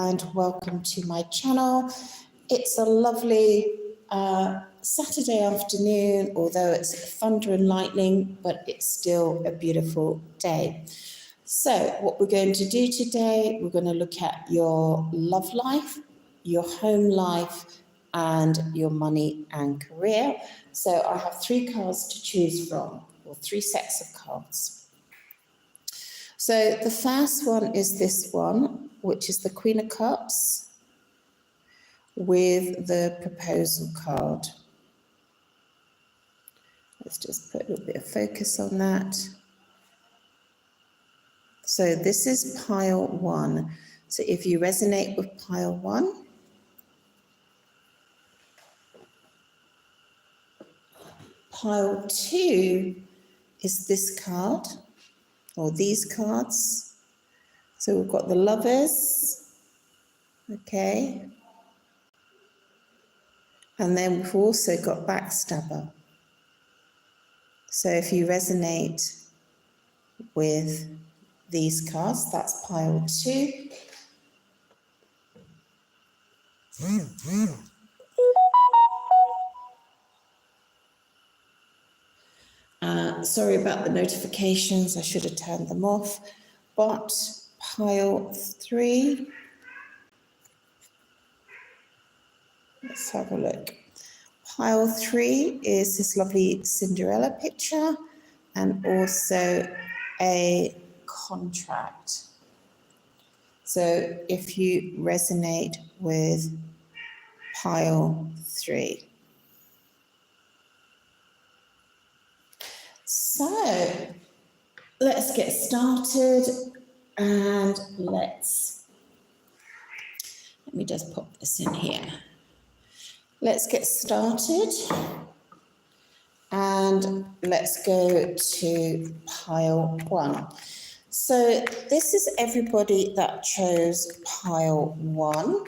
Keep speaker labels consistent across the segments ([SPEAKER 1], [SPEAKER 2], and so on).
[SPEAKER 1] and welcome to my channel. It's a lovely Saturday afternoon, although it's thunder and lightning, but it's still a beautiful day. So what we're going to do today, we're going to look at your love life, your home life, and your money and career. So I have 3 cards to choose from, or 3 sets of cards. So the first one is this one, which is the Queen of Cups with the proposal card. Let's just put a little bit of focus on that. So this is pile 1. So if you resonate with pile 1, pile 2 is this card, or these cards. So we've got the Lovers, okay? And then we've also got Backstabber. So if you resonate with these cards, that's pile 2. Sorry about the notifications, I should have turned them off. But pile 3, let's have a look. Pile 3 is this lovely Cinderella picture and also a contract. So if you resonate with pile 3. So let's get started and let me just pop this in here. Let's get started and let's go to pile 1. So this is everybody that chose pile 1.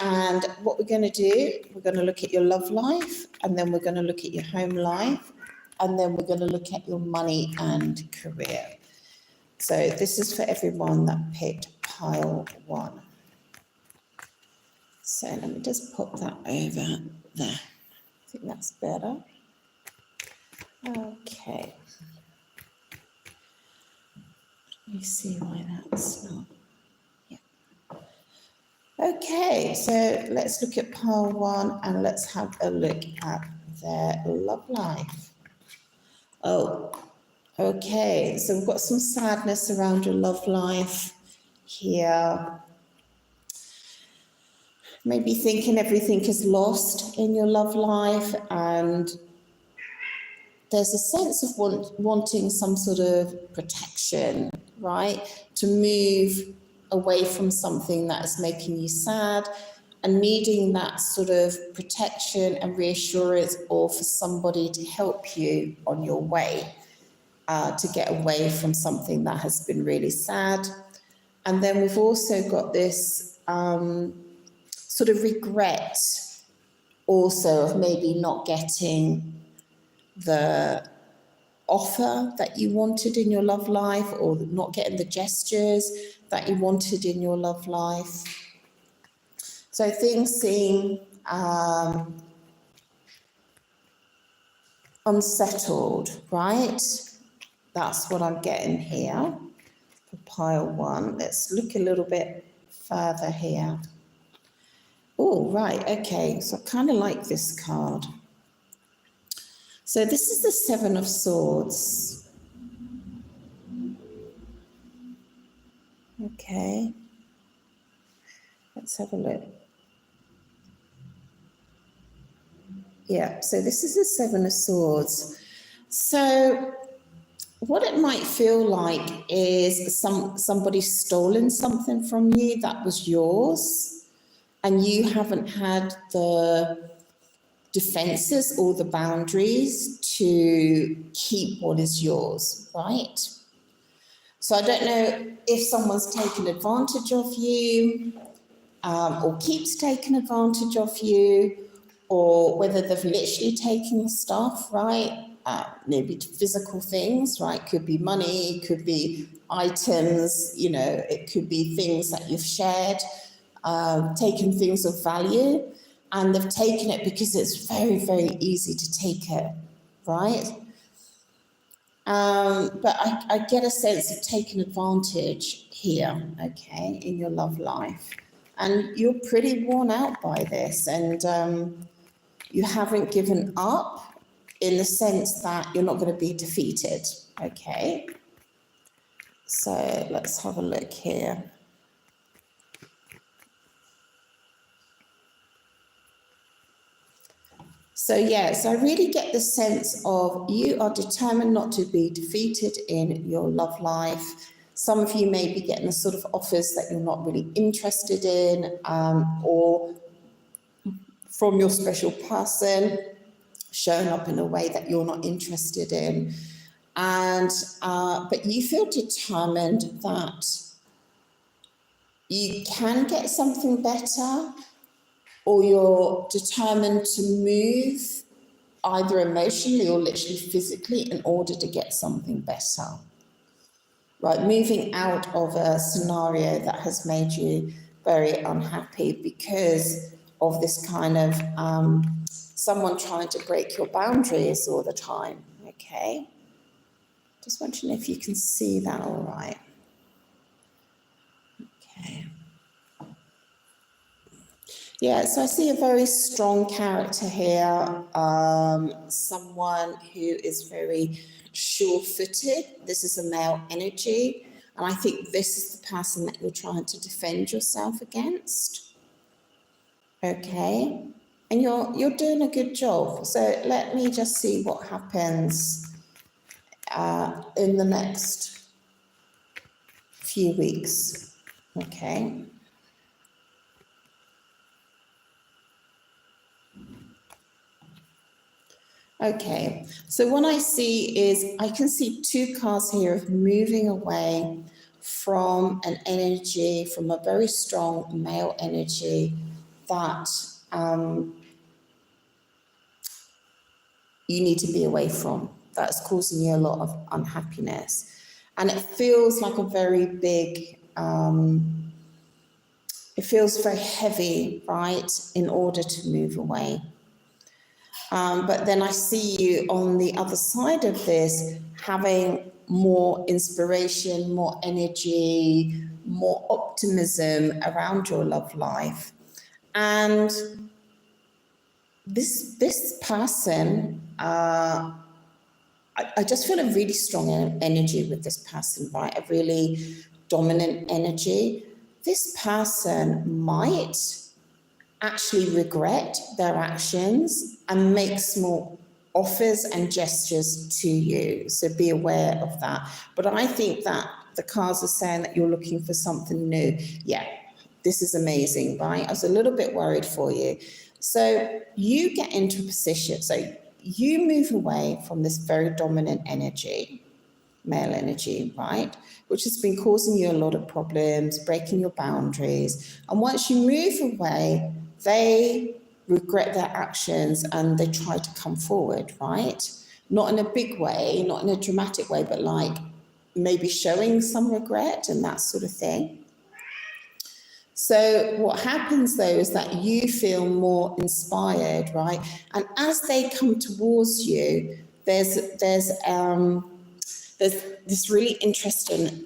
[SPEAKER 1] And what we're going to do, we're going to look at your love life, and then we're going to look at your home life, and then we're going to look at your money and career. So this is for everyone that picked pile 1. So let me just pop that over there. I think that's better. Okay. Let me see why that's not. Yeah. Okay, so let's look at pile 1 and let's have a look at their love life. Oh, okay, so we've got some sadness around your love life here. Maybe thinking everything is lost in your love life, and there's a sense of wanting some sort of protection, right? To move away from something that is making you sad and needing that sort of protection and reassurance, or for somebody to help you on your way to get away from something that has been really sad. And then we've also got this sort of regret also of maybe not getting the offer that you wanted in your love life, or not getting the gestures that you wanted in your love life. So things seem unsettled, right? That's what I'm getting here for pile 1. Let's look a little bit further here. Oh, right, okay, so I kind of like this card. So this is the 7 of Swords. Okay, let's have a look. Yeah, so this is the 7 of Swords. So what it might feel like is somebody's stolen something from you that was yours, and you haven't had the defenses or the boundaries to keep what is yours, right? So I don't know if someone's taken advantage of you, or keeps taking advantage of you, or whether they've literally taken stuff, right? Maybe physical things, right? Could be money, could be items, you know, it could be things that you've shared. taken things of value, and they've taken it because it's very, very easy to take it, right? But I get a sense of taking advantage here, okay, in your love life. And you're pretty worn out by this, and you haven't given up in the sense that you're not going to be defeated, okay? So let's have a look here. So yes, I really get the sense of you are determined not to be defeated in your love life. Some of you may be getting the sort of offers that you're not really interested in, or from your special person showing up in a way that you're not interested in. And but you feel determined that you can get something better, or you're determined to move either emotionally or literally physically in order to get something better. Right, moving out of a scenario that has made you very unhappy because of this kind of someone trying to break your boundaries all the time, okay? Just wondering if you can see that all right. Okay. Yeah, so I see a very strong character here, someone who is very sure-footed. This is a male energy, and I think this is the person that you're trying to defend yourself against. Okay, and you're doing a good job. So let me just see what happens in the next few weeks. Okay. Okay, so what I see is I can see two cards here of moving away from an energy, from a very strong male energy that you need to be away from. That's causing you a lot of unhappiness. And it feels like a very big, it feels very heavy, right, in order to move away. But then I see you on the other side of this having more inspiration, more energy, more optimism around your love life. And this person, I just feel a really strong energy with this person, right? A really dominant energy. This person might actually regret their actions and make small offers and gestures to you. So be aware of that. But I think that the cards are saying that you're looking for something new. Yeah, this is amazing, right? I was a little bit worried for you. So you get into a position, so you move away from this very dominant energy, male energy, right? Which has been causing you a lot of problems, breaking your boundaries. And once you move away, they regret their actions and they try to come forward, right? Not in a big way, not in a dramatic way, but like maybe showing some regret and that sort of thing. So what happens though is that you feel more inspired, right? And as they come towards you, there's this really interesting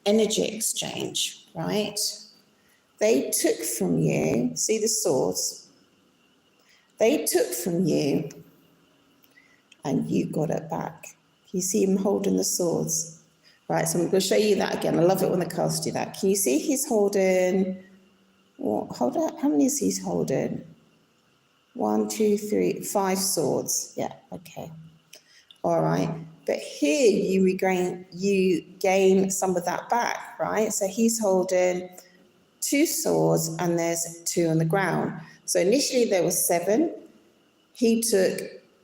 [SPEAKER 1] energy exchange, right? They took from you, see the swords? They took from you and you got it back. Can you see him holding the swords? Right, so I'm going to show you that again. I love it when the cards do that. Can you see he's holding, hold on, how many is he holding? 1, 2, 3, 5 swords. Yeah, okay. All right. But here you gain some of that back, right? So he's holding 2 swords and there's 2 on the ground. So initially there was 7. He took,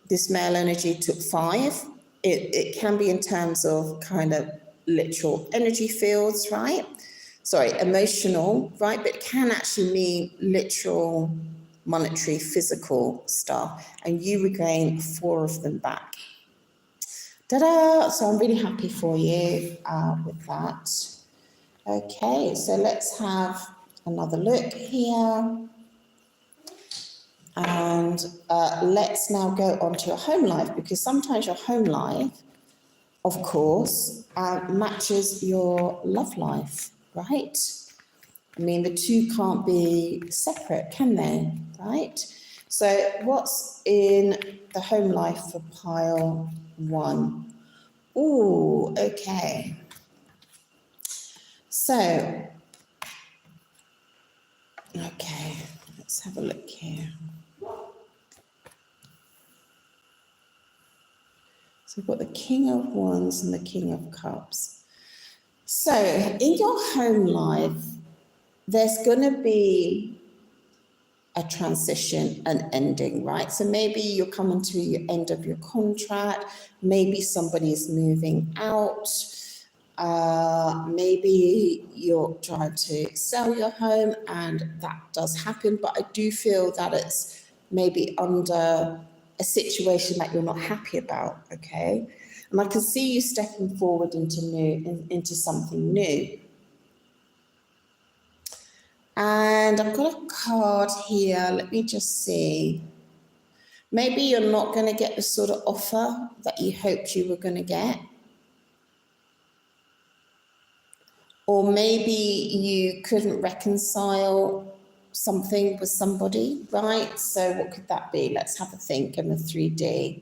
[SPEAKER 1] this male energy took 5. It can be in terms of kind of literal energy fields, right? Sorry, emotional, right? But it can actually mean literal, monetary, physical stuff. And you regain 4 of them back. Ta-da! So I'm really happy for you with that. Okay, so let's have another look here. And let's now go on to your home life, because sometimes your home life, of course, matches your love life, right? I mean, the two can't be separate, can they? Right? So what's in the home life for pile 1? Ooh, okay. So, okay, let's have a look here. So we've got the King of Wands and the King of Cups. So in your home life, there's going to be a transition, an ending, right? So maybe you're coming to the end of your contract. Maybe somebody's moving out. Maybe you're trying to sell your home, and that does happen. But I do feel that it's maybe under a situation that you're not happy about, okay? And I can see you stepping forward into something new. And I've got a card here. Let me just see. Maybe you're not going to get the sort of offer that you hoped you were going to get. Or maybe you couldn't reconcile something with somebody, right? So what could that be? Let's have a think in the 3D.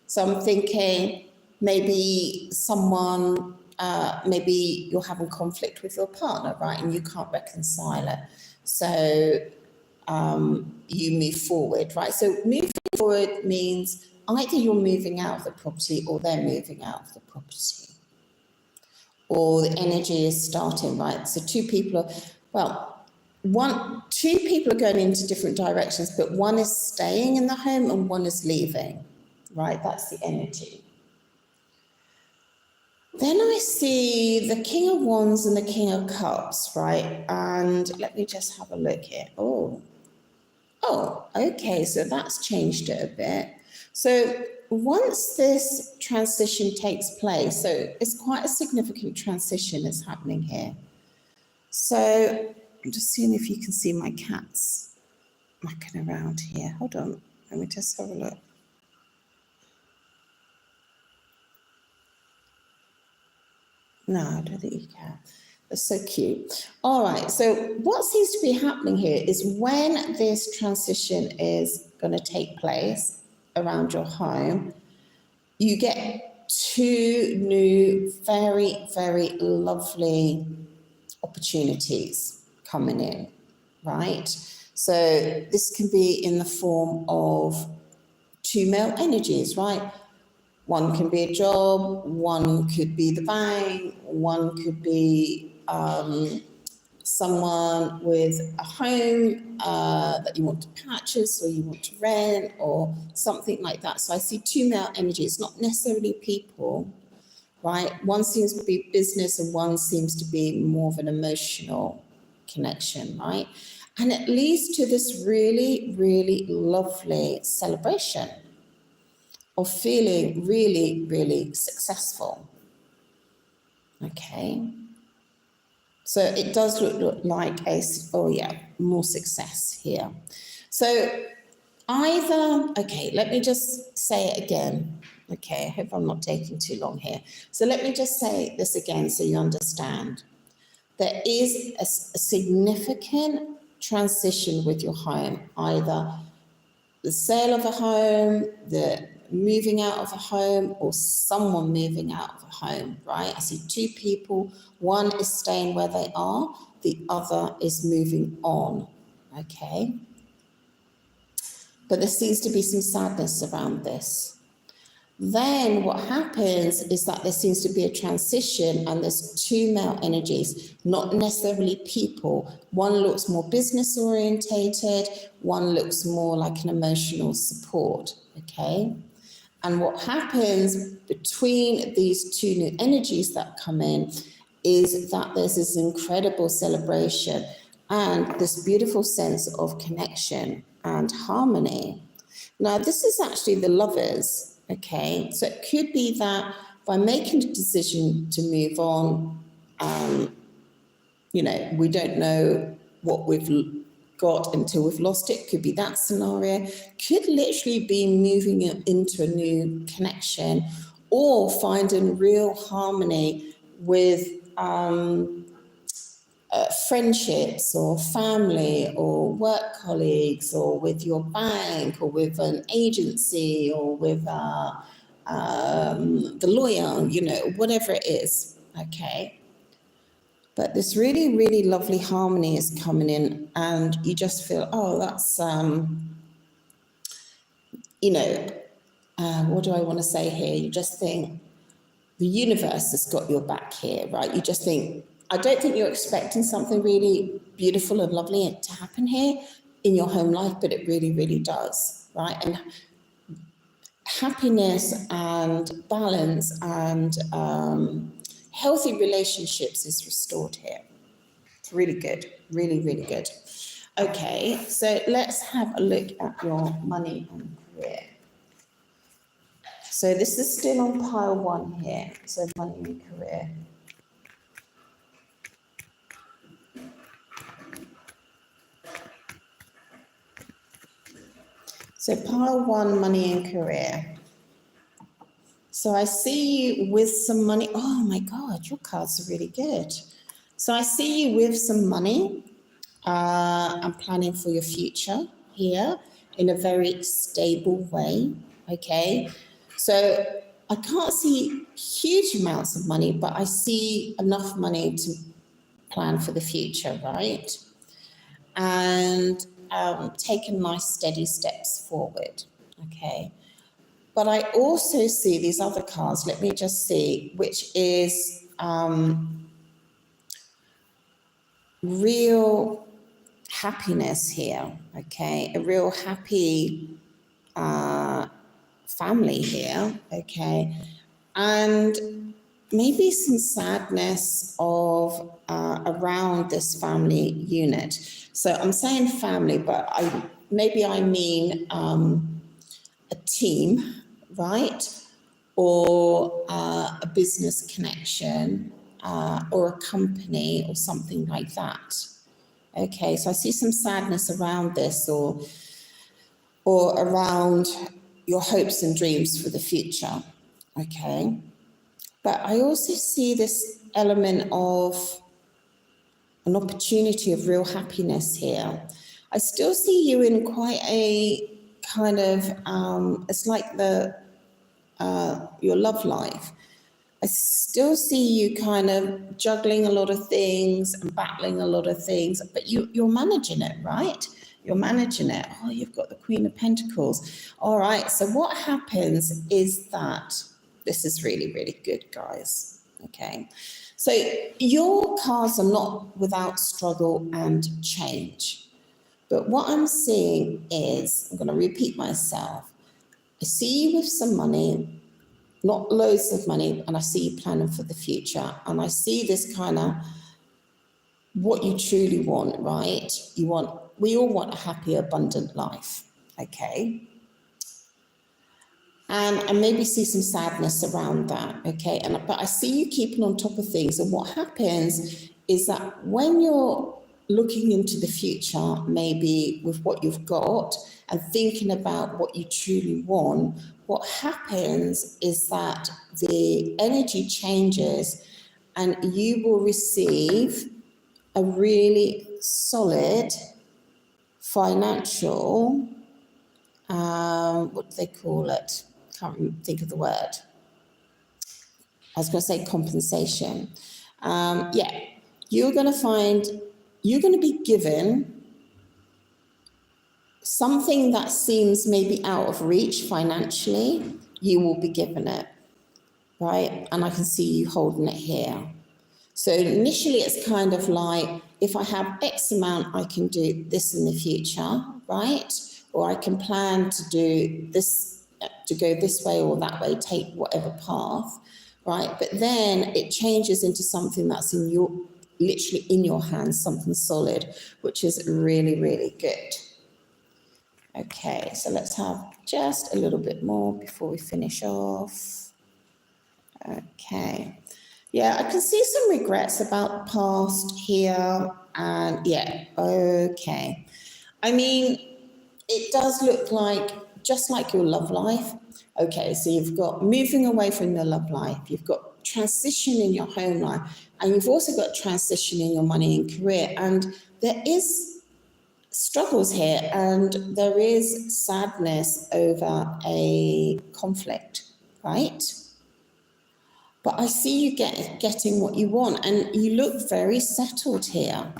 [SPEAKER 1] So I'm thinking maybe someone, maybe you're having conflict with your partner, right? And you can't reconcile it. So you move forward, right? So moving forward means either you're moving out of the property or they're moving out of the property. Or the energy is starting, right? So two people are going into different directions, but one is staying in the home and one is leaving, right? That's the energy. Then I see the King of Wands and the King of Cups, right? And let me just have a look here. Oh, okay, so that's changed it a bit. So once this transition takes place, so it's quite a significant transition that's happening here. So I'm just seeing if you can see my cats mucking around here. Hold on, let me just have a look. No, I don't think you can. They're so cute. All right, so what seems to be happening here is when this transition is going to take place around your home, you get two new, very, very lovely opportunities coming in, right? So this can be in the form of two male energies, right? One can be a job, one could be the bank, one could be someone with a home that you want to purchase or you want to rent or something like that. So I see two male energies, not necessarily people, right? One seems to be business and one seems to be more of an emotional connection, right? And it leads to this really, really lovely celebration of feeling really, really successful. Okay. So it does look like more success here. So let me just say it again. Okay, I hope I'm not taking too long here. So let me just say this again so you understand. There is a significant transition with your home, either the sale of a home, the moving out of a home, or someone moving out of a home, right? I see two people. One is staying where they are, the other is moving on, okay? But there seems to be some sadness around this. Then what happens is that there seems to be a transition and there's two male energies, not necessarily people. One looks more business orientated, one looks more like an emotional support, okay? And what happens between these two new energies that come in is that there's this incredible celebration and this beautiful sense of connection and harmony. Now, this is actually the lovers. Okay, so it could be that by making a decision to move on, we don't know what we've got until we've lost it. Could be that scenario. Could literally be moving into a new connection, or finding real harmony with friendships or family or work colleagues, or with your bank, or with an agency, or with the lawyer, you know, whatever it is, okay? But this really, really lovely harmony is coming in, and you just feel, oh, that's, you know, what do I want to say here? You just think the universe has got your back here, right? You just think, I don't think you're expecting something really beautiful and lovely to happen here in your home life, but it really, really does, right? And happiness and balance and healthy relationships is restored here. It's really good, really, really good. Okay, so let's have a look at your money and career. So this is still on pile 1 here, so money and career. So pile 1, money and career. So I see you with some money. Oh my God, your cards are really good. So I see you with some money. I'm planning for your future here in a very stable way, okay? So I can't see huge amounts of money, but I see enough money to plan for the future, right? And taking nice steady steps forward, okay? But I also see these other cards, let me just see, which is real happiness here, okay? A real happy family here, okay? And maybe some sadness of around this family unit. So I'm saying family, but maybe I mean a team, right? Or a business connection, or a company, or something like that. Okay, so I see some sadness around this, or around your hopes and dreams for the future. Okay, but I also see this element of an opportunity of real happiness here. I still see you in quite a kind of it's like your love life. I still see you kind of juggling a lot of things and battling a lot of things, but you're managing it, right? You're managing it. Oh, you've got the Queen of Pentacles. All right, so what happens is that this is really, really good, guys. Okay, so your cards are not without struggle and change. But what I'm seeing is, I'm going to repeat myself. I see you with some money, not loads of money, and I see you planning for the future. And I see this kind of what you truly want, right? We all want a happy, abundant life, okay? And I maybe see some sadness around that, okay? But I see you keeping on top of things. And what happens is that when you're looking into the future, maybe with what you've got, and thinking about what you truly want, what happens is that the energy changes, and you will receive a really solid financial, what do they call it? Can't think of the word. I was going to say compensation. You're going to be given something that seems maybe out of reach financially. You will be given it, right? And I can see you holding it here. So initially it's kind of like, if I have X amount, I can do this in the future, right? Or I can plan to do this, to go this way or that way, take whatever path, right? But then it changes into something that's literally in your hands, something solid, which is really, really good. Okay, so let's have just a little bit more before we finish off. Okay. Yeah, I can see some regrets about the past here. And yeah, okay. I mean, it does look like, just like your love life. Okay, so you've got moving away from your love life, you've got transition in your home life, and you've also got transition in your money and career. And there is struggles here, and there is sadness over a conflict, right? But I see you getting what you want, and you look very settled here.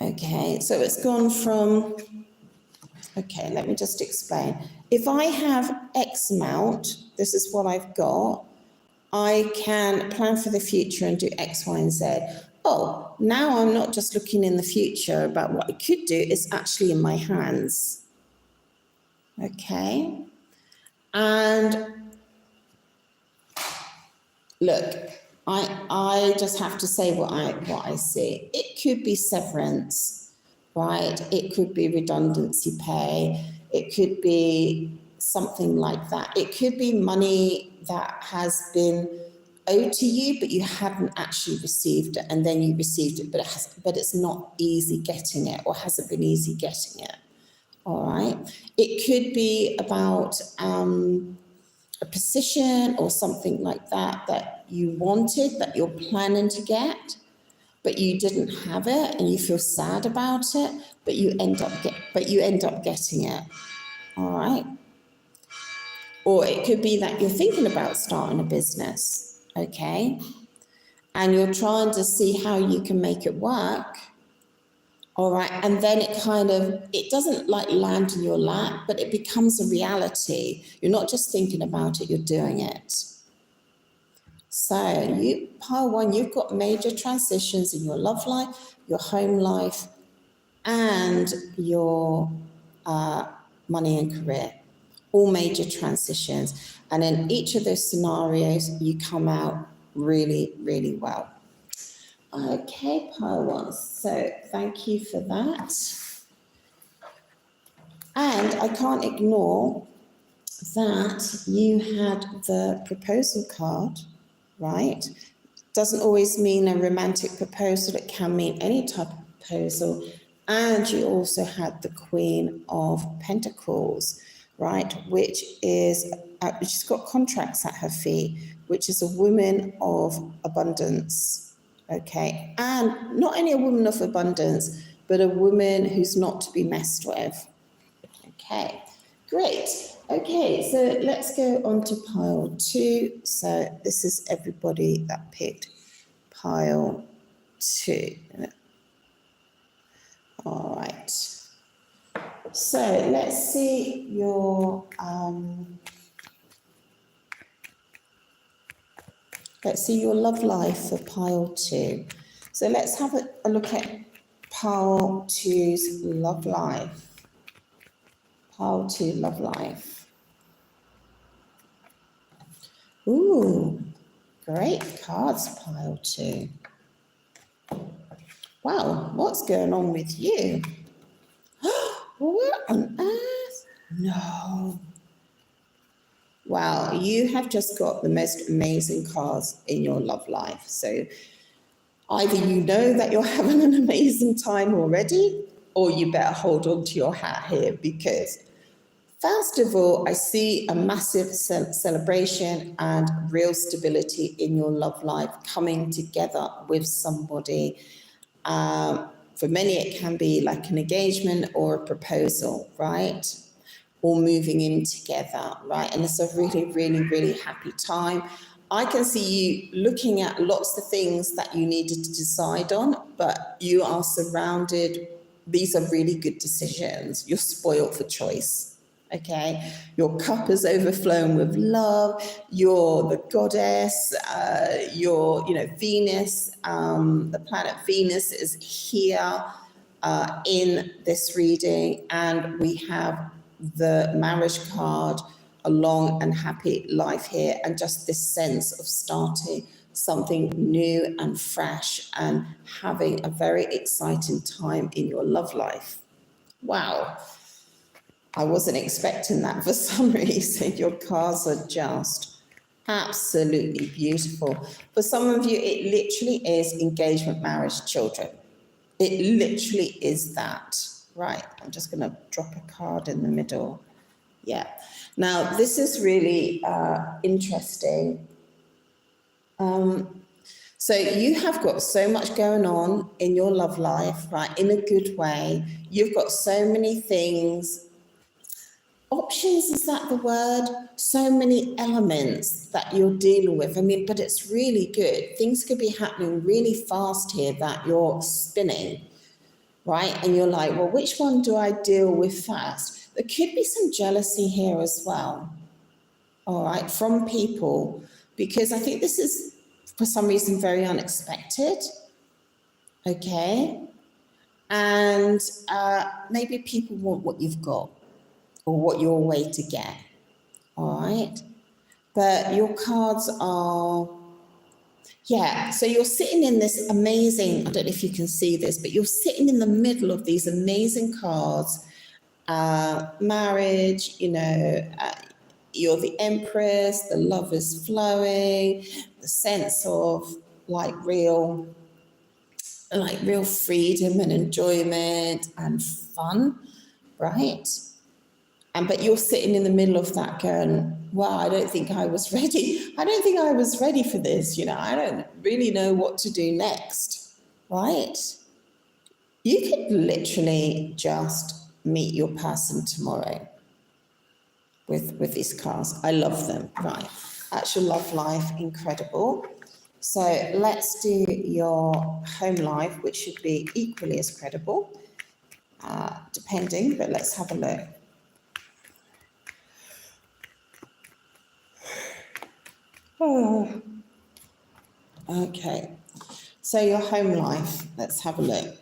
[SPEAKER 1] Okay, so it's gone from, okay, let me just explain. If I have X amount, this is what I've got, I can plan for the future and do X, Y, and Z. Oh, now I'm not just looking in the future about what I could do, it's actually in my hands. Okay? And look, I just have to say what I see. It could be severance, right? It could be redundancy pay. It could be something like that. It could be money that has been owed to you, but you hadn't actually received it, and then you received it, but it's not easy getting it, or hasn't been easy getting it. All right. It could be about a position or something like that that you wanted, that you're planning to get, but you didn't have it, and you feel sad about it, but you end up getting it. All right. Or it could be that you're thinking about starting a business, okay, and you're trying to see how you can make it work. All right, and then it doesn't like land in your lap, but it becomes a reality. You're not just thinking about it, you're doing it. So pile one, you've got major transitions in your love life, your home life, and your money and career. All major transitions. And in each of those scenarios, you come out really, really well. Okay, pile one. So thank you for that. And I can't ignore that you had the proposal card, right? Doesn't always mean a romantic proposal, it can mean any type of proposal. And you also had the Queen of Pentacles, right? Which she's got contracts at her feet, which is a woman of abundance. Okay, and not only a woman of abundance, but a woman who's not to be messed with. Okay, great. Okay, so let's go on to pile two. So this is everybody that picked pile two. All right. So let's see your love life for pile two. So let's have a look at pile two's love life. Pile two love life. Ooh, great cards, pile two. Wow, what's going on with you? What on earth? No. Wow, you have just got the most amazing cards in your love life. So either you know that you're having an amazing time already, or you better hold on to your hat here, because first of all, I see a massive celebration and real stability in your love life coming together with somebody. For many, it can be like an engagement or a proposal, right? Or moving in together, right? And it's a really, really, really happy time. I can see you looking at lots of things that you needed to decide on, but you are surrounded. These are really good decisions. You're spoiled for choice. Okay, your cup is overflowing with love. You're the goddess. Venus. The planet Venus is here in this reading, and we have the marriage card, a long and happy life here, and just this sense of starting something new and fresh and having a very exciting time in your love life. Wow. I wasn't expecting that for some reason. Your cards are just absolutely beautiful. For some of you, it literally is engagement, marriage, children. It literally is that. Right, I'm just going to drop a card in the middle. Yeah. Now, this is really interesting. So you have got so much going on in your love life, right, in a good way. You've got so many things. Options, is that the word? So many elements that you're dealing with. I mean, but it's really good. Things could be happening really fast here that you're spinning, right? And you're like, well, which one do I deal with first? There could be some jealousy here as well, all right, from people, because I think this is, for some reason, very unexpected, okay? And maybe people want what you've got or what you're way to get, all right? But your cards are, yeah, so you're sitting in this amazing, I don't know if you can see this, but you're sitting in the middle of these amazing cards, marriage, you're the Empress, the love is flowing, the sense of real freedom and enjoyment and fun, right? But you're sitting in the middle of that going, wow, I don't think I was ready. I don't think I was ready for this. I don't really know what to do next, right? You could literally just meet your person tomorrow with these cards. I love them, right? Actual love life, incredible. So let's do your home life, which should be equally as credible, depending, but let's have a look. Oh. Okay, so your home life, let's have a look.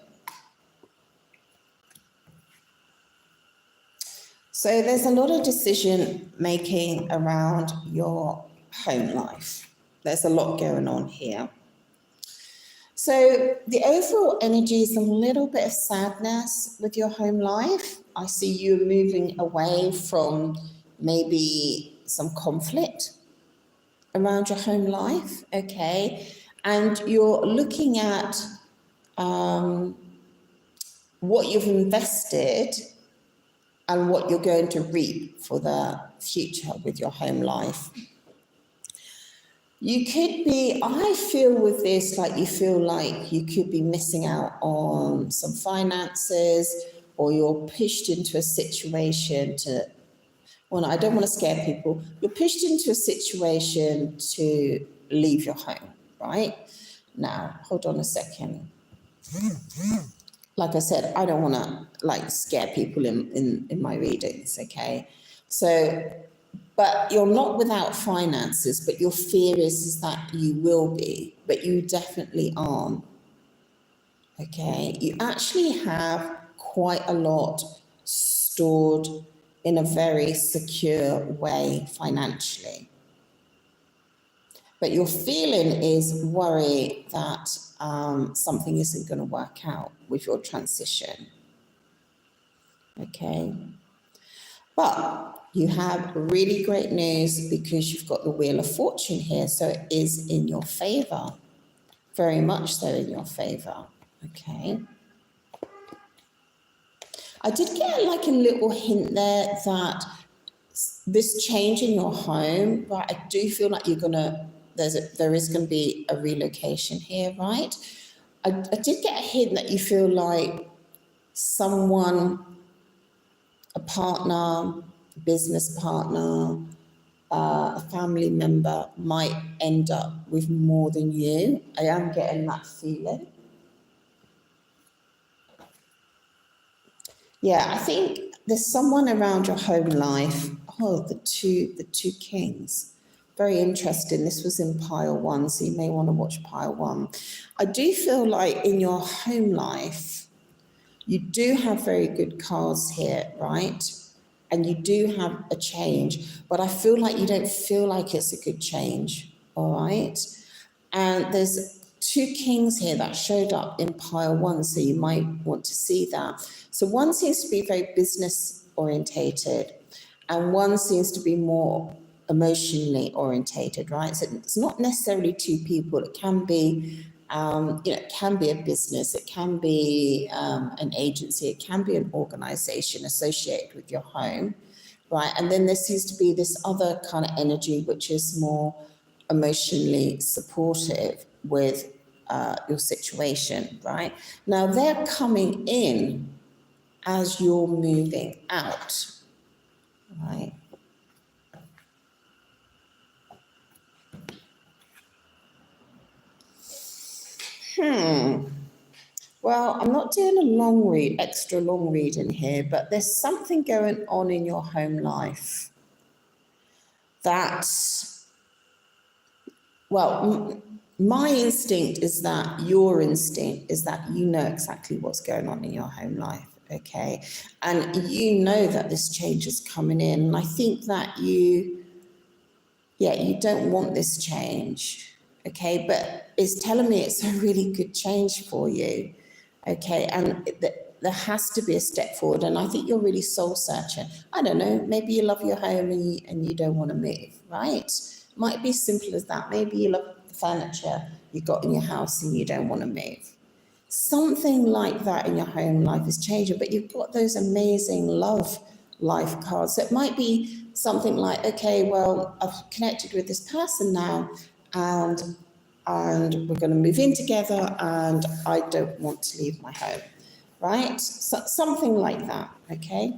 [SPEAKER 1] So there's a lot of decision making around your home life. There's a lot going on here. So the overall energy is a little bit of sadness with your home life. I see you moving away from maybe some conflict around your home life, okay? And you're looking at what you've invested and what you're going to reap for the future with your home life. You could be, I feel with this, like you feel like you could be missing out on some finances, or you're pushed into a situation I don't want to scare people. You're pushed into a situation to leave your home, right? Now, hold on a second. Like I said, I don't want to scare people in my readings, okay? So, but you're not without finances, but your fear is that you will be, but you definitely aren't, okay? You actually have quite a lot stored in a very secure way financially. But your feeling is worry that something isn't going to work out with your transition, okay? But you have really great news because you've got the Wheel of Fortune here, so it is in your favor, very much so in your favor, okay? I did get a little hint there that this change in your home, right? I do feel like there is going to be a relocation here, right? I did get a hint that you feel like someone, a partner, business partner, a family member might end up with more than you. I am getting that feeling. Yeah, I think there's someone around your home life. Oh, the two kings. Very interesting. This was in pile 1, so you may want to watch pile 1. I do feel like in your home life, you do have very good cards here, right? And you do have a change, but I feel like you don't feel like it's a good change, all right? And there's 2 kings here that showed up in pile 1, so you might want to see that. So one seems to be very business orientated, and one seems to be more emotionally orientated, right? So it's not necessarily 2 people. It can be It can be a business, it can be an agency, it can be an organization associated with your home, right? And then there seems to be this other kind of energy, which is more emotionally supportive with your situation, right? Now they're coming in as you're moving out, right? Well, I'm not doing a long read, extra long read in here, but there's something going on in your home life that, well, my instinct is that your instinct is that you know exactly what's going on in your home life, okay? And you know that this change is coming in. And I think that you don't want this change, okay? But it's telling me it's a really good change for you, okay? And there has to be a step forward. And I think you're really soul searching. I don't know, maybe you love your home and you don't want to move, right? Might be simple as that. Maybe you love the furniture you got in your house and you don't want to move. Something like that in your home life is changing, but you've got those amazing love life cards. So it might be something like, okay, well, I've connected with this person now and we're going to move in together and I don't want to leave my home, right? So, something like that, okay?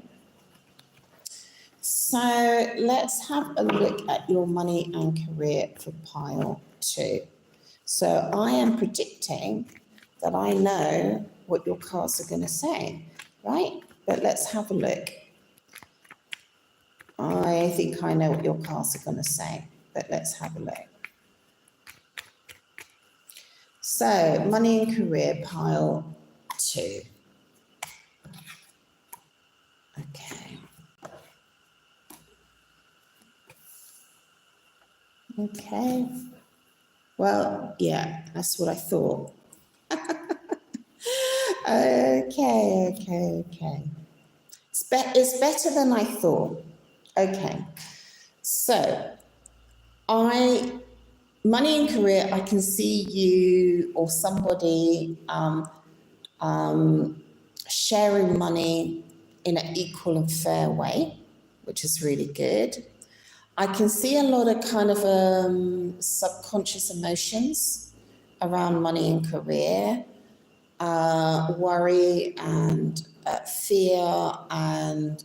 [SPEAKER 1] So let's have a look at your money and career for pile 2. So I am predicting that I know what your cards are going to say, right? But let's have a look. I think I know what your cards are going to say, but let's have a look. So, money and career, pile 2. Okay. Okay. Well, yeah, that's what I thought. Okay. It's better than I thought. Okay. So, money and career, I can see you or somebody sharing money in an equal and fair way, which is really good. I can see a lot of kind of subconscious emotions around money and career, worry and fear and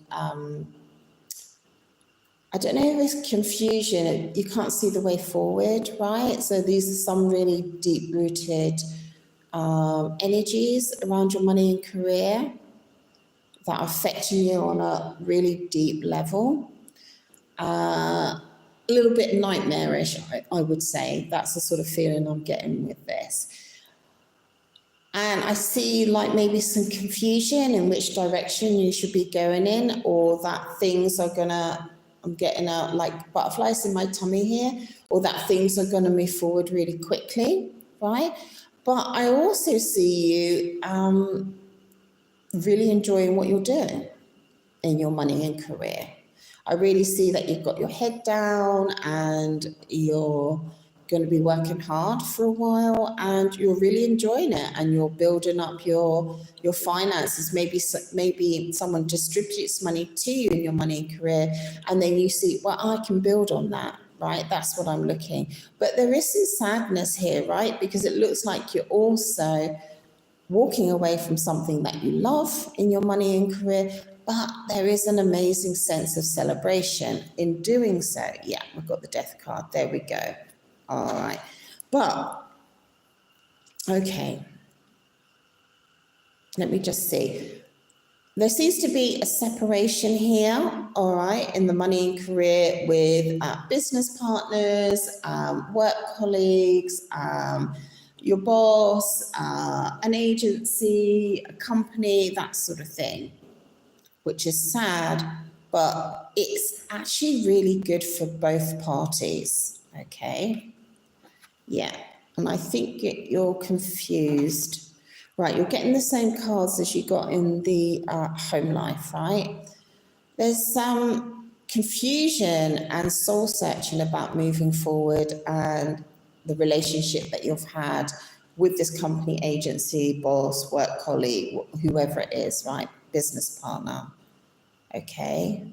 [SPEAKER 1] I don't know if it's confusion. You can't see the way forward, right? So these are some really deep-rooted energies around your money and career that are affecting you on a really deep level. A little bit nightmarish, I would say. That's the sort of feeling I'm getting with this. And I see like maybe some confusion in which direction you should be going in, or that things are gonna, I'm getting like butterflies in my tummy here, or that things are gonna move forward really quickly, right? But I also see you really enjoying what you're doing in your money and career. I really see that you've got your head down and you're going to be working hard for a while and you're really enjoying it and you're building up your finances. Maybe someone distributes money to you in your money and career and then you see, well, I can build on that, right? That's what I'm looking. But there is some sadness here, right? Because it looks like you're also walking away from something that you love in your money and career, but there is an amazing sense of celebration in doing so. Yeah, we've got the death card. There we go. All right. But, okay. Let me just see. There seems to be a separation here, all right, in the money and career with business partners, work colleagues, your boss, an agency, a company, that sort of thing, which is sad, but it's actually really good for both parties, okay? Yeah, and I think you're confused. Right, you're getting the same cards as you got in the home life, right? There's some confusion and soul searching about moving forward and the relationship that you've had with this company, agency, boss, work colleague, whoever it is, right? Business partner, okay?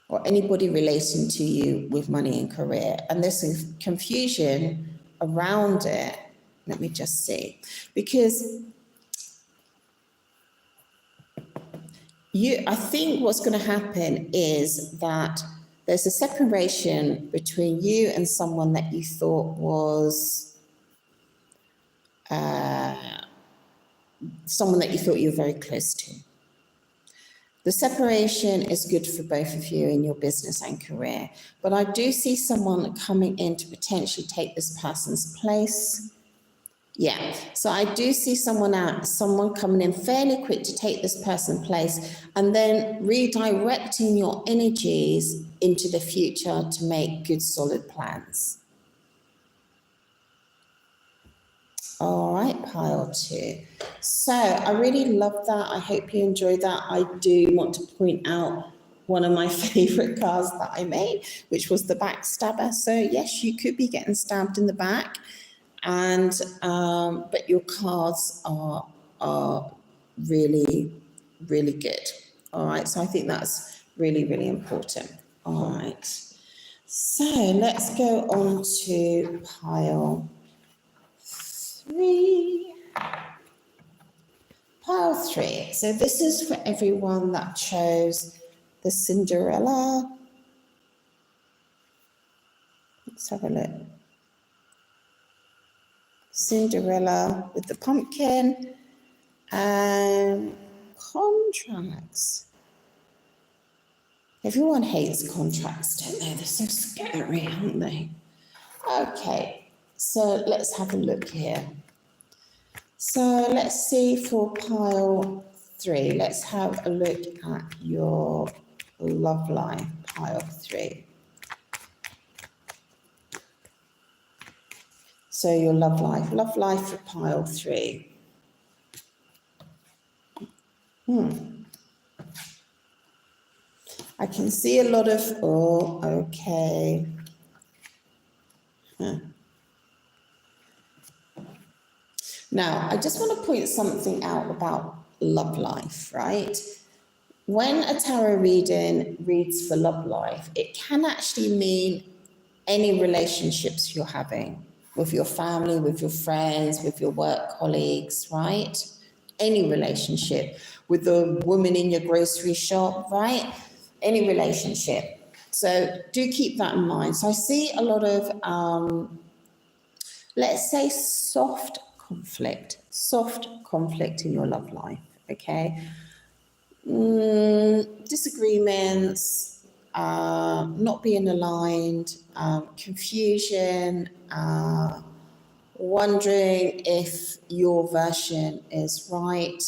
[SPEAKER 1] Or anybody relating to you with money and career. And there's some confusion around it. Let me just see. Because I think what's going to happen is that there's a separation between you and someone that you thought was someone that you thought you were very close to. The separation is good for both of you in your business and career, but I do see someone coming in to potentially take this person's place. Yeah, so I do see someone coming in fairly quick to take this person's place and then redirecting your energies into the future to make good, solid plans. All right, pile 2. So I really love that. I hope you enjoyed that. I do want to point out one of my favorite cards that I made, which was the backstabber. So yes, you could be getting stabbed in the back, and but your cards are really, really good. All right, so I think that's really, really important. All right, so let's go on to pile 3. Pile 3. So this is for everyone that chose the Cinderella. Let's have a look. Cinderella with the pumpkin and contracts. Everyone hates contracts, don't they? They're so scary, aren't they? Okay, so let's have a look here. So let's see for pile 3. Let's have a look at your love life, pile 3. So your love life for pile 3. I can see a lot of, oh, okay. Now, I just want to point something out about love life, right? When a tarot reading reads for love life, it can actually mean any relationships you're having with your family, with your friends, with your work colleagues, right? Any relationship with the woman in your grocery shop, right? Any relationship. So do keep that in mind. So I see a lot of, let's say, soft conflict in your love life, okay? Disagreements, not being aligned, confusion, wondering if your version is right,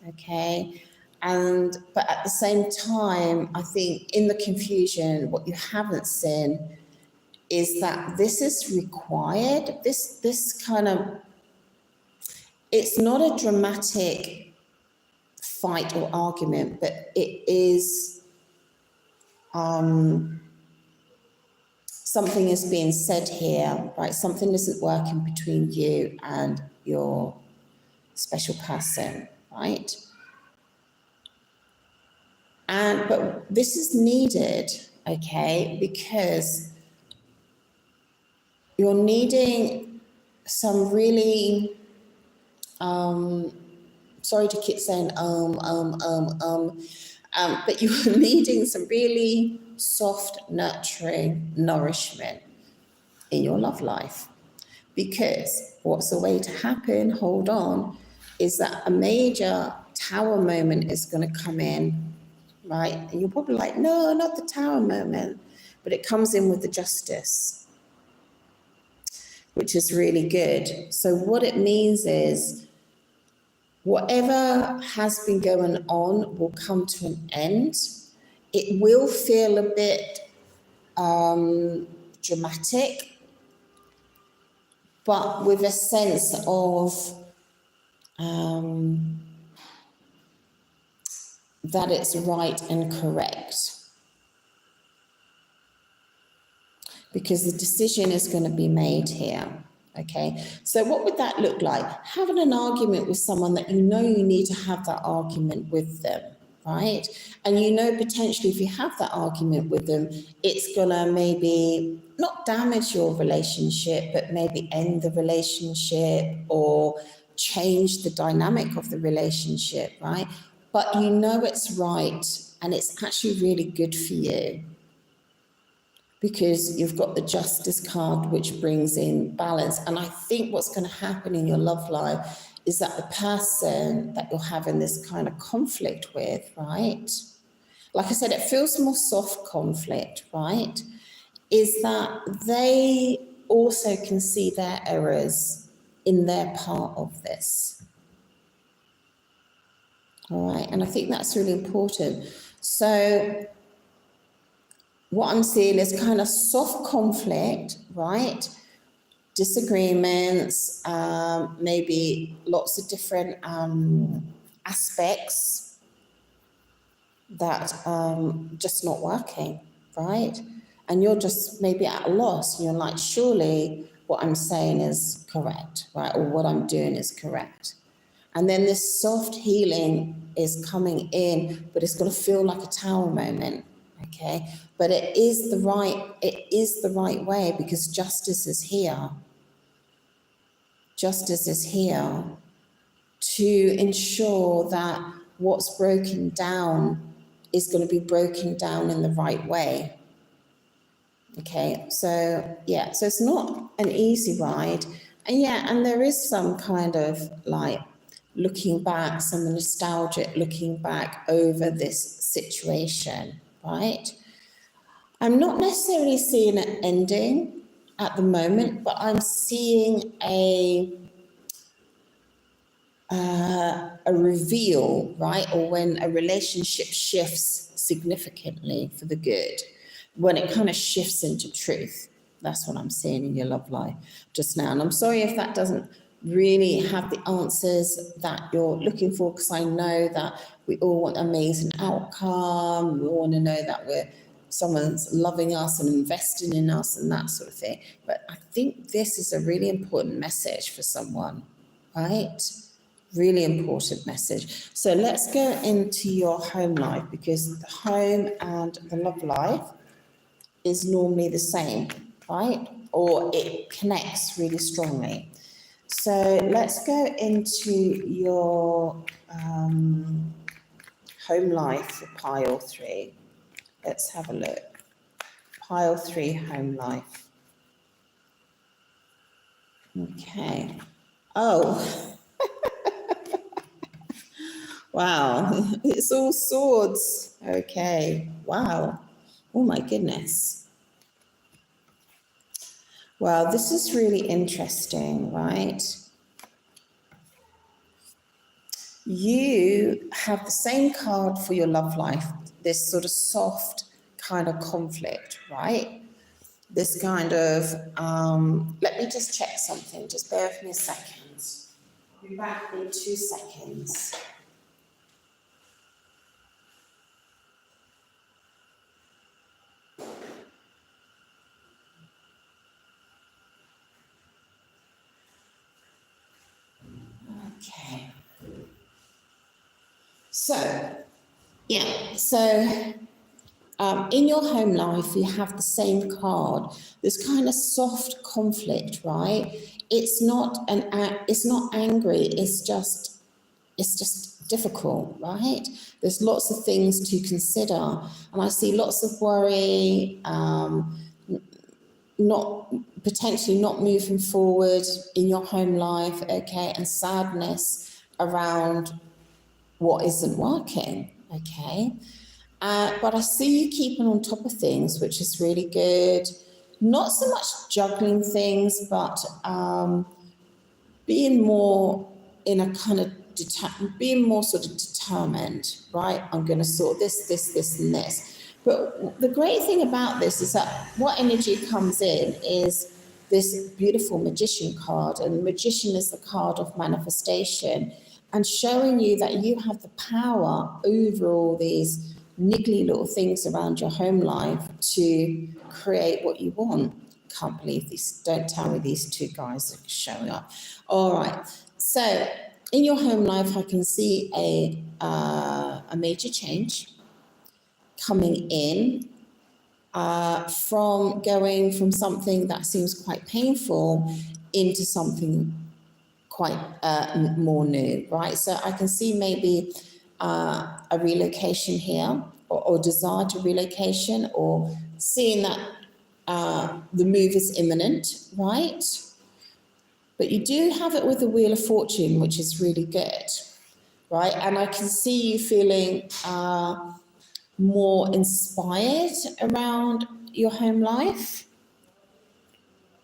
[SPEAKER 1] okay? But at the same time, I think in the confusion, what you haven't seen is that this is required. This kind of, it's not a dramatic fight or argument, but it is something is being said here, right? Something isn't working between you and your special person, right? But this is needed, okay, because you're needing some really, sorry to keep saying but you're needing some really soft, nurturing nourishment in your love life. Because what's the way to happen, hold on, is that a major tower moment is going to come in, right? And you're probably like, no, not the tower moment. But it comes in with the justice, which is really good. So what it means is whatever has been going on will come to an end. It will feel a bit dramatic, but with a sense of that it's right and correct. because the decision is going to be made here. Okay, so what would that look like? Having an argument with someone that you know you need to have that argument with them, right? And you know potentially if you have that argument with them, it's going to maybe not damage your relationship, but maybe end the relationship or change the dynamic of the relationship, right? But you know it's right and it's actually really good for you, because you've got the justice card, which brings in balance. And I think what's going to happen in your love life is that the person that you're having this kind of conflict with, right? Like I said, it feels more soft conflict, right? Is that they also can see their errors in their part of this. All right, and I think that's really important. So what I'm seeing is kind of soft conflict, right? Disagreements, maybe lots of different aspects that just not working, right? And you're just maybe at a loss. You're like, surely what I'm saying is correct, right? Or what I'm doing is correct. And then this soft healing is coming in, but it's going to feel like a tower moment. Okay, but it is the right way, because justice is here. Justice is here to ensure that what's broken down is going to be broken down in the right way. Okay, so yeah, so it's not an easy ride, and there is some kind of like looking back, some nostalgic looking back over this situation. Right? I'm not necessarily seeing an ending at the moment, but I'm seeing a reveal, right? Or when a relationship shifts significantly for the good, when it kind of shifts into truth. That's what I'm seeing in your love life just now. And I'm sorry if that doesn't really have the answers that you're looking for, because I know that we all want an amazing outcome. We all want to know that someone's loving us and investing in us and that sort of thing. But I think this is a really important message for someone, right? Really important message. So let's go into your home life, because the home and the love life is normally the same, right? Or it connects really strongly. So let's go into your home life for pile 3. Let's have a look. Pile 3, home life. Okay. Oh. Wow. It's all swords. Okay. Wow. Oh my goodness. Wow, this is really interesting, right? You have the same card for your love life, this sort of soft kind of conflict, right? This kind of, let me just check something, just bear with me a second. I'll be back in 2 seconds. Okay. So, in your home life, you have the same card. This kind of soft conflict, right? It's not angry. It's just difficult, right? There's lots of things to consider, and I see lots of worry, potentially not moving forward in your home life, okay, and sadness around what isn't working, okay. But I see you keeping on top of things, which is really good. Not so much juggling things, but being more in a kind of being more sort of determined, right? I'm going to sort this, and this. But the great thing about this is that what energy comes in is this beautiful magician card, and the magician is the card of manifestation, and showing you that you have the power over all these niggly little things around your home life to create what you want. Can't believe this. Don't tell me these two guys are showing up. All right. So in your home life, I can see a major change coming in from going from something that seems quite painful into something quite more new, right? So I can see maybe a relocation here, or desire to relocation, or seeing that the move is imminent, right? But you do have it with the Wheel of Fortune, which is really good, right? And I can see you feeling more inspired around your home life.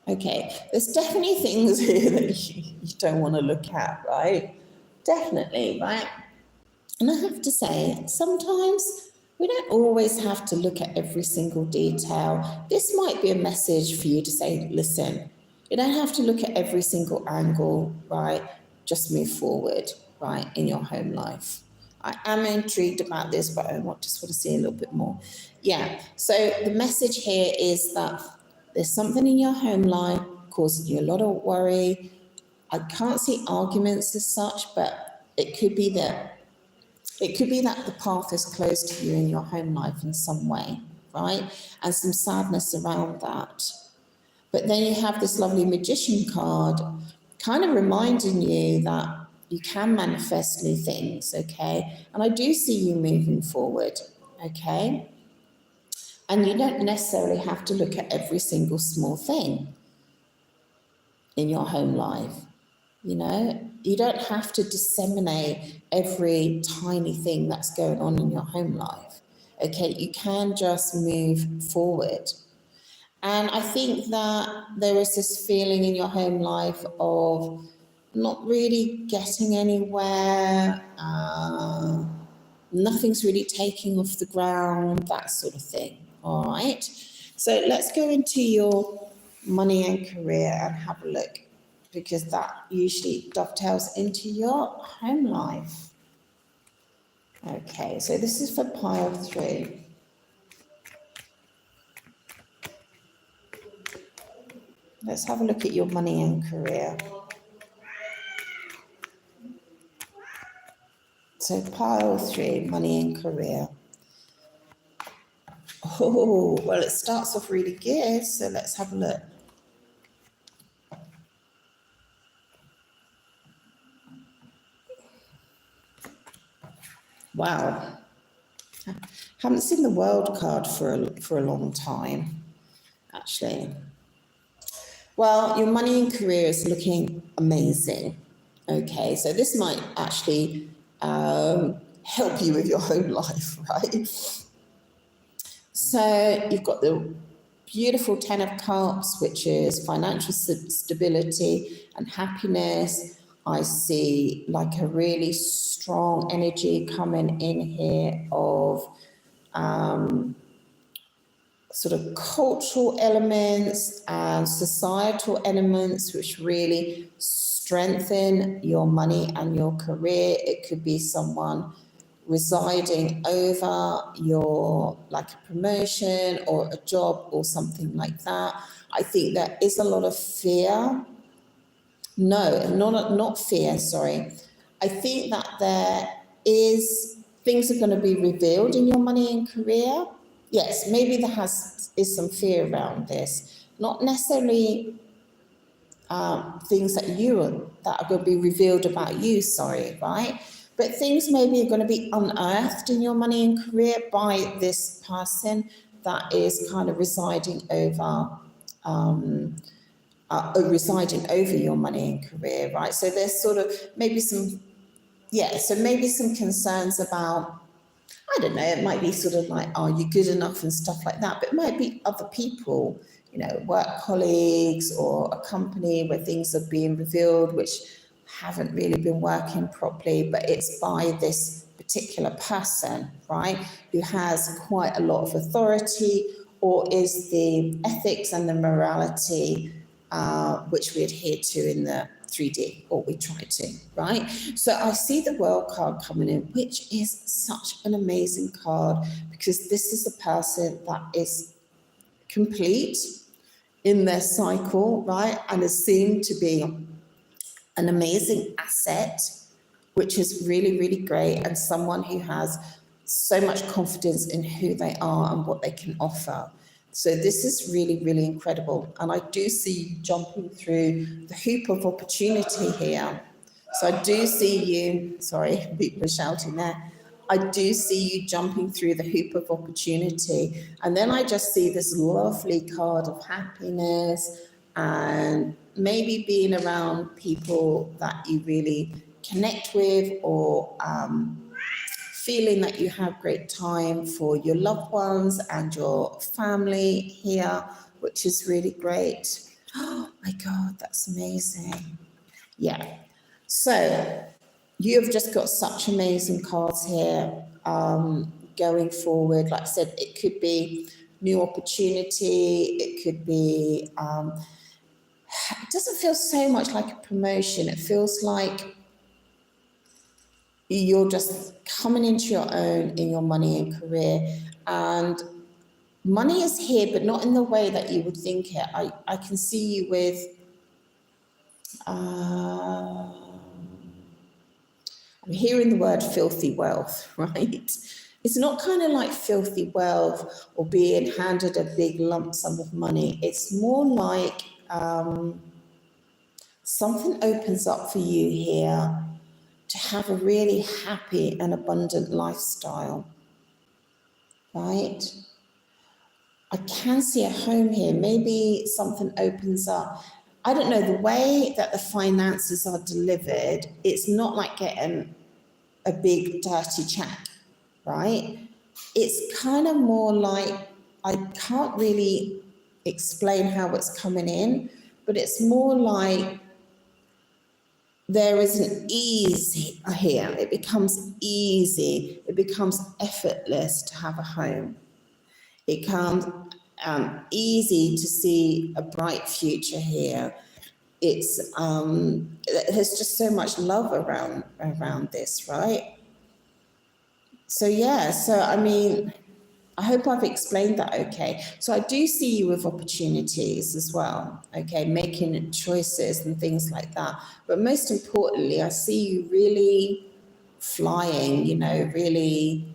[SPEAKER 1] Okay, there's definitely things here that you don't want to look at, right? Definitely, right? And I have to say, sometimes we don't always have to look at every single detail. This might be a message for you to say, listen, you don't have to look at every single angle, right? Just move forward, right, in your home life. I am intrigued about this, but I just want to see a little bit more. Yeah, so the message here is that there's something in your home life causing you a lot of worry. I can't see arguments as such, but it could be that the path is closed to you in your home life in some way, right? And some sadness around that. But then you have this lovely magician card kind of reminding you that you can manifest new things, okay? And I do see you moving forward, okay? And you don't necessarily have to look at every single small thing in your home life. You know, you don't have to disseminate every tiny thing that's going on in your home life. Okay, you can just move forward. And I think that there is this feeling in your home life of not really getting anywhere, nothing's really taking off the ground, that sort of thing. All right. So let's go into your money and career and have a look, because that usually dovetails into your home life. Okay, so this is for pile 3. Let's have a look at your money and career. So pile 3, money and career. Oh, well, it starts off really good, so let's have a look. Wow. Haven't seen the world card for a long time, actually. Well, your money and career is looking amazing. Okay, so this might actually help you with your home life, right? So you've got the beautiful 10 of Cups, which is financial stability and happiness. I see like a really strong energy coming in here of sort of cultural elements and societal elements which really strengthen your money and your career. It could be someone residing over your, like a promotion or a job or something like that. I think there is a lot of fear. No, not fear, sorry. I think that there is, things are going to be revealed in your money and career. Yes, maybe there is some fear around this. Not necessarily things that are going to be revealed about you, sorry, right? But things maybe are going to be unearthed in your money and career by this person that is kind of residing over your money and career, right? So there's sort of maybe some concerns about, I don't know, it might be sort of like, are you good enough and stuff like that, but it might be other people, you know, work colleagues or a company where things are being revealed which haven't really been working properly, but it's by this particular person, right, who has quite a lot of authority, or is the ethics and the morality which we adhere to in the 3D, or we try to, right? So I see the World card coming in, which is such an amazing card, because this is a person that is complete in their cycle, right? And is seen to be an amazing asset, which is really, really great, and someone who has so much confidence in who they are and what they can offer. So this is really, really incredible. And I do see you jumping through the hoop of opportunity here. So I do see you, sorry, people are shouting there. I do see you jumping through the hoop of opportunity. And then I just see this lovely card of happiness and maybe being around people that you really connect with, or feeling that you have great time for your loved ones and your family here, which is really great. Oh my God, that's amazing. Yeah. So you've just got such amazing cards here going forward. Like I said, it could be new opportunity. It could be, it doesn't feel so much like a promotion. It feels like you're just coming into your own in your money and career. And money is here, but not in the way that you would think it. I can see you with, I'm hearing the word filthy wealth, right? It's not kind of like filthy wealth or being handed a big lump sum of money. It's more like something opens up for you here to have a really happy and abundant lifestyle, right? I can see a home here. Maybe something opens up. I don't know, the way that the finances are delivered, it's not like getting a big dirty check, right? It's kind of more like, I can't really explain how it's coming in, but it's more like there is an ease here. It becomes easy. It becomes effortless to have a home. It becomes easy to see a bright future here. It's there's just so much love around this, right? So yeah, so I mean, I hope I've explained that okay. So I do see you with opportunities as well, okay, making choices and things like that. But most importantly, I see you really flying, you know, really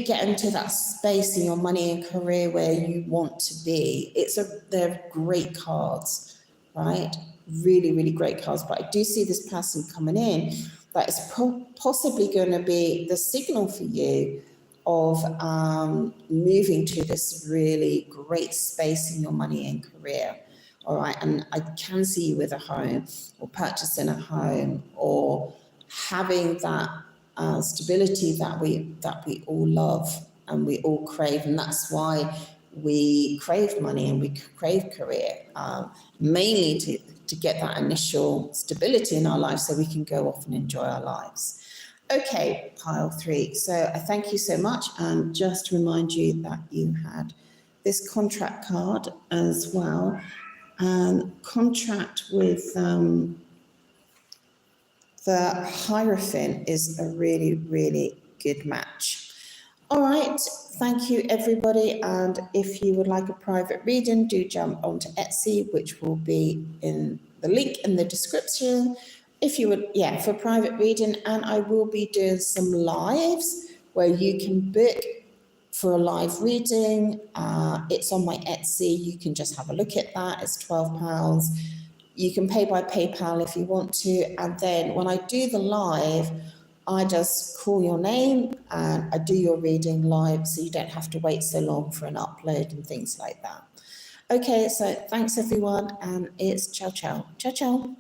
[SPEAKER 1] get into that space in your money and career where you want to be. They're great cards, right? Really, really great cards. But I do see this person coming in that is possibly going to be the signal for you of moving to this really great space in your money and career. All right, and I can see you with a home, or purchasing a home, or having that stability that we all love and we all crave, and that's why we crave money and we crave career, mainly to get that initial stability in our lives so we can go off and enjoy our lives. Okay, pile 3. So I thank you so much, and just to remind you that you had this contract card as well, and contract with the Hierophant is a really, really good match. All right, thank you everybody, and if you would like a private reading, do jump onto Etsy, which will be in the link in the description. If you would, yeah, for private reading, and I will be doing some lives where you can book for a live reading. It's on my Etsy, you can just have a look at that, it's £12. You can pay by PayPal if you want to, and then when I do the live, I just call your name and I do your reading live, so you don't have to wait so long for an upload and things like that. Okay, so thanks everyone, and it's ciao ciao. Ciao ciao.